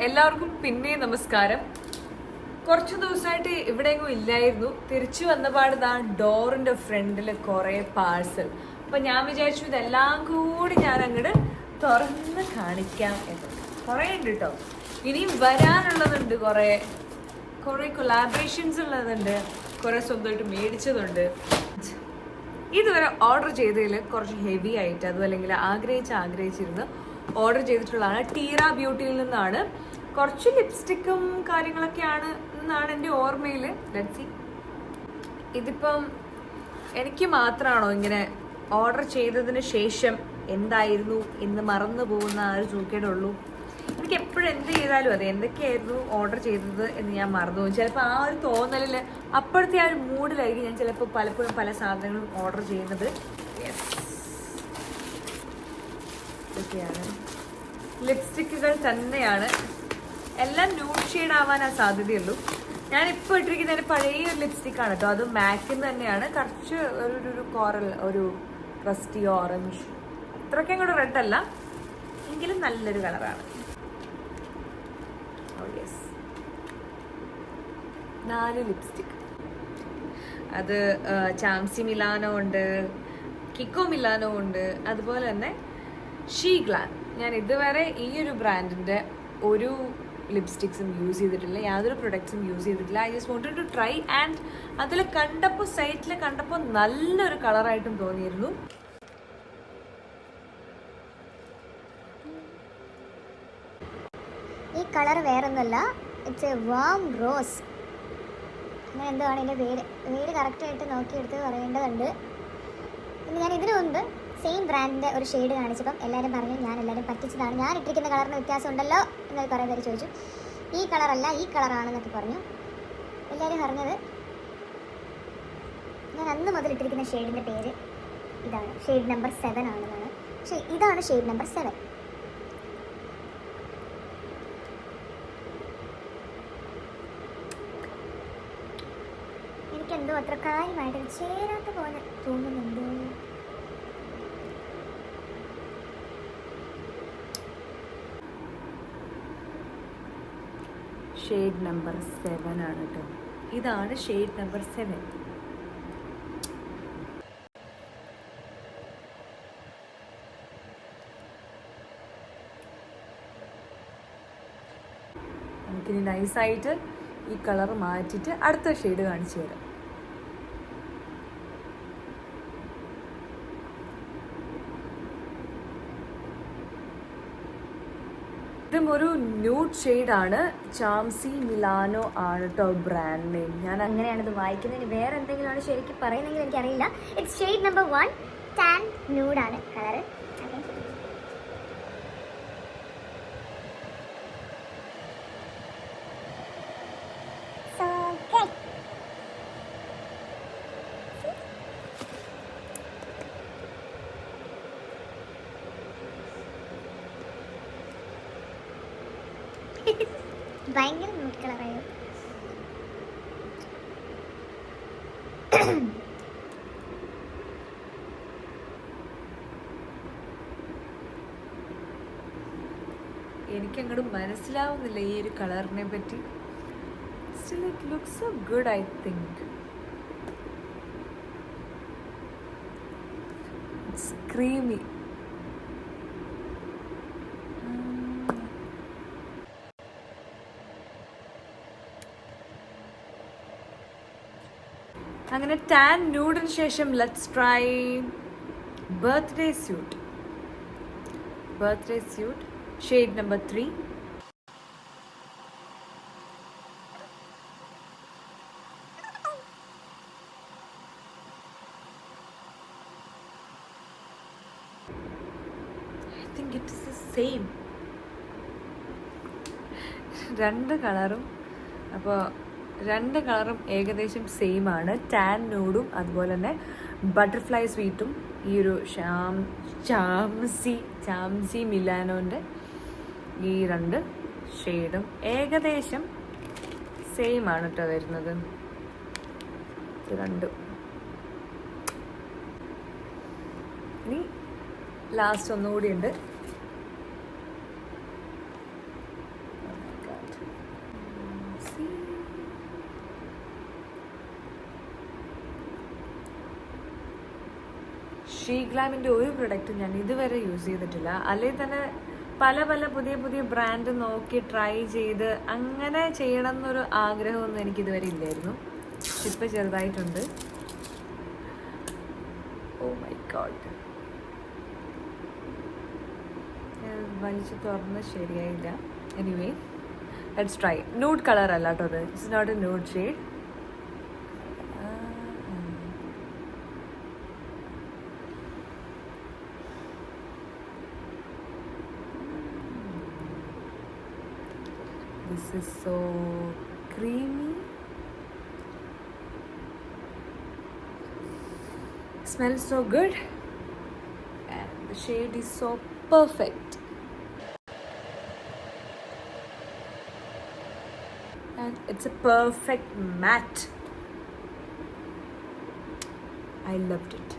എല്ലാവർക്കും പിന്നെ നമസ്കാരം. കുറച്ച് ദിവസമായിട്ട് ഇവിടെയെങ്ങും ഇല്ലായിരുന്നു. തിരിച്ചു വന്നപാട് ഡോറിന്റെ ഫ്രണ്ടിൽ കുറേ പാഴ്സൽ. അപ്പൊ ഞാൻ വിചാരിച്ചു ഇതെല്ലാം കൂടി ഞാൻ അങ്ങോട്ട് തുറന്ന് കാണിക്കാം എന്ന്. കുറേ ഉണ്ട് കേട്ടോ, ഇനിയും വരാനുള്ളതുണ്ട്. കുറേ കൊളാബറേഷൻസ് ഉള്ളതുണ്ട്, കുറേ സ്വന്തമായിട്ട് മേടിച്ചതുണ്ട്. ഇതുവരെ ഓർഡർ ചെയ്തതിൽ കുറച്ച് ഹെവി ആയിട്ട് അതും അല്ലെങ്കിൽ ആഗ്രഹിച്ചിരുന്ന് ഓർഡർ ചെയ്തിട്ടുള്ളതാണ്. ടീറ ബ്യൂട്ടിയിൽ നിന്നാണ്. കുറച്ച് ലിപ്സ്റ്റിക്കും കാര്യങ്ങളൊക്കെയാണ് എന്നാണ് എൻ്റെ ഓർമ്മയിൽ. Let's see. ഇതിപ്പം എനിക്ക് മാത്രമാണോ ഇങ്ങനെ ഓർഡർ ചെയ്തതിന് ശേഷം എന്തായിരുന്നു എന്ന് മറന്നു പോകുന്ന ആ ഒരു സൂക്കേടുള്ളൂ? എനിക്ക് എപ്പോഴും എന്ത് ചെയ്താലും അതെ, എന്തൊക്കെയായിരുന്നു ഓർഡർ ചെയ്തത് എന്ന് ഞാൻ മറന്നു പോകും. ചിലപ്പോൾ ആ ഒരു തോന്നലിൽ അപ്പോഴത്തെ ആ ഒരു മൂഡിലായിരിക്കും ഞാൻ ചിലപ്പോൾ പലപ്പോഴും പല സാധനങ്ങളും ഓർഡർ ചെയ്യുന്നത്. ഇതൊക്കെയാണ് ലിപ്സ്റ്റിക്കുകൾ തന്നെയാണ്. എല്ലാം ന്യൂഡ് ഷെയ്ഡ് ആവാനാ സാധ്യതയുള്ളൂ. ഞാനിപ്പോൾ ഇട്ടിരിക്കുന്നതിന് പഴയ ഒരു ലിപ്സ്റ്റിക്കാണ് കേട്ടോ. അത് മാക്കിൽ തന്നെയാണ്. കുറച്ച് ഒരു കോറൽ, ഒരു റസ്റ്റി ഓറഞ്ച്, അത്രയ്ക്കും കൂടെ റെഡ് അല്ല എങ്കിലും നല്ലൊരു കളറാണ്. 4 ലിപ്സ്റ്റിക്. അത് ചാംസി മിലാനോ ഉണ്ട്, കിക്കോ മിലാനോ ഉണ്ട്, അതുപോലെ തന്നെ ഷീ ഗ്ലാൻ. ഞാൻ ഇതുവരെ ഈ ഒരു ബ്രാൻഡിൻ്റെ ഒരു ലിപ്സ്റ്റിക്സും യൂസ് ചെയ്തിട്ടില്ല, യാതൊരു പ്രൊഡക്ട്സും യൂസ് ചെയ്തിട്ടില്ല. I just wanted to try. And അതിൽ കണ്ടപ്പോൾ, സൈറ്റിൽ കണ്ടപ്പോൾ നല്ലൊരു കളറായിട്ടും തോന്നിയിരുന്നു. ഈ കളർ വേറൊന്നുമല്ല, ഇറ്റ്സ് എ വാം റോസ്. അങ്ങനെ എന്താണ് ഇതിൻ്റെ പേര് കറക്റ്റായിട്ട് നോക്കിയെടുത്ത് പറയേണ്ടതുണ്ട്. പിന്നെ ഞാൻ ഇതിനു മുൻപ് സെയിം ബ്രാൻഡിൻ്റെ ഒരു ഷെയ്ഡ് കാണിച്ചപ്പം എല്ലാവരും പറഞ്ഞു ഞാൻ എല്ലാവരും പറ്റിച്ചതാണ്, ഞാൻ ഇട്ടിരിക്കുന്ന കളറിന് വ്യത്യാസം ഉണ്ടല്ലോ എന്നൊക്കെ കുറേ പേര് ചോദിച്ചു. ഈ കളറല്ല, ഈ കളറാണെന്നൊക്കെ പറഞ്ഞു. എല്ലാവരും പറഞ്ഞത് ഞാൻ അന്ന് മുതൽ ഇട്ടിരിക്കുന്ന ഷെയ്ഡിൻ്റെ പേര് ഇതാണ്, ഷെയ്ഡ് നമ്പർ 7 ആണെന്നാണ്. പക്ഷേ ഇതാണ് ഷെയ്ഡ് നമ്പർ 7. എനിക്കെന്തോ അത്ര കാര്യമായിട്ട് ചേരാത്ത പോലെ തോന്നുന്നുണ്ടോ? ഷെയ്ഡ് നമ്പർ 7 ആണ് കേട്ടോ. ഇതാണ് ഷെയ്ഡ് നമ്പർ 7. നമുക്കിനി നൈസായിട്ട് ഈ കളർ മാറ്റിയിട്ട് അടുത്ത ഷെയ്ഡ് കാണിച്ചു തരാം. ഇതും ഒരു ന്യൂഡ് ഷെയ്ഡാണ്. ചാംസി മിലാനോ ആണ് കേട്ടോ ബ്രാൻഡ് നെയിം. ഞാൻ അങ്ങനെയാണ് ഇത് വായിക്കുന്നതിന്. വേറെ എന്തെങ്കിലുമാണ് ശരിക്കും പറയുന്നെങ്കിൽ എനിക്കറിയില്ല. ഇറ്റ്സ് ഷെയ്ഡ് നമ്പർ 1 ടാൻ ന്യൂഡാണ് കളറ്. ഭയങ്കര ന്യൂഡ് കളറായോ? എനിക്കങ്ങോട്ട് മനസ്സിലാവുന്നില്ല ഈ ഒരു കളറിനെ പറ്റി. Still it looks so good. I think it's creamy. അങ്ങനെ ടാൻ ന്യൂഡിന് ശേഷം let's try birthday suit. Shade number 3. I think it is the same. രണ്ട് കളറും ഏകദേശം സെയിം ആണ്. ടാൻ ന്യൂഡും അതുപോലെ തന്നെ ബട്ടർഫ്ലൈ സ്വീറ്റും ഈ ഒരു ചാംസി മിലാനോൻ്റെ ഈ 2 ഷെയ്ഡും ഏകദേശം സെയിം ആണ് കേട്ടോ വരുന്നത്. രണ്ടും. ഇനി ലാസ്റ്റ് ഒന്നുകൂടി ഉണ്ട്. ഗ്ലാമിൻ്റെ ഒരു പ്രൊഡക്റ്റും ഞാൻ ഇതുവരെ യൂസ് ചെയ്തിട്ടില്ല. അല്ലെങ്കിൽ തന്നെ പല പല പുതിയ പുതിയ ബ്രാൻഡ് നോക്കി ട്രൈ ചെയ്ത് അങ്ങനെ ചെയ്യണം എന്നൊരു ആഗ്രഹമൊന്നും എനിക്കിതുവരെ ഇല്ലായിരുന്നു. പക്ഷെ ഇപ്പം ചെറുതായിട്ടുണ്ട്. ഓ മൈ ഗോഡ്, വലിച്ച് തുറന്ന് ശരിയായില്ല. Anyway let's try. Nude colour അല്ല കേട്ടോ അത്. It's not a nude shade. This is so creamy. Smells so good. And the shade is so perfect. And it's a perfect matte. I loved it.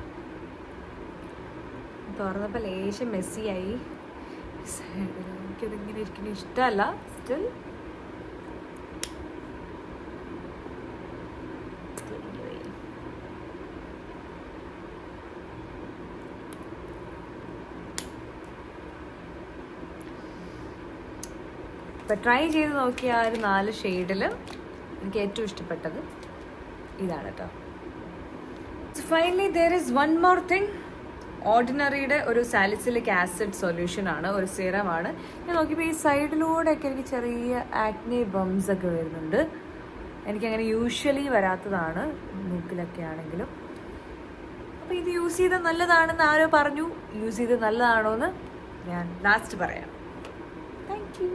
തുറന്നപ്പോൾ ലേശം മെസ്സിയായി. എനിക്കതിങ്ങനെ ഇരിക്കുന്ന ഇഷ്ടമല്ല. Still ഇപ്പം try ചെയ്ത് നോക്കിയ ആ ഒരു 4 ഷെയ്ഡിൽ എനിക്ക് ഏറ്റവും ഇഷ്ടപ്പെട്ടത് ഇതാണ് കേട്ടോ. Finally there is one more thing. ഓർഡിനറിയുടെ ഒരു സാലിസിലിക് ആസിഡ് സൊല്യൂഷനാണ്, ഒരു സിറമാണ്. ഞാൻ നോക്കിയപ്പോൾ ഈ സൈഡിലൂടെയൊക്കെ എനിക്ക് ചെറിയ ആക്നെ ബംസ് ഒക്കെ വരുന്നുണ്ട്. എനിക്കങ്ങനെ യൂഷ്വലി വരാത്തതാണ്, മൂക്കിലൊക്കെ ആണെങ്കിലും. അപ്പോൾ ഇത് യൂസ് ചെയ്താൽ നല്ലതാണെന്ന് ആരോ പറഞ്ഞു. യൂസ് ചെയ്ത് നല്ലതാണോ എന്ന് ഞാൻ ലാസ്റ്റ് പറയാം. Thank you.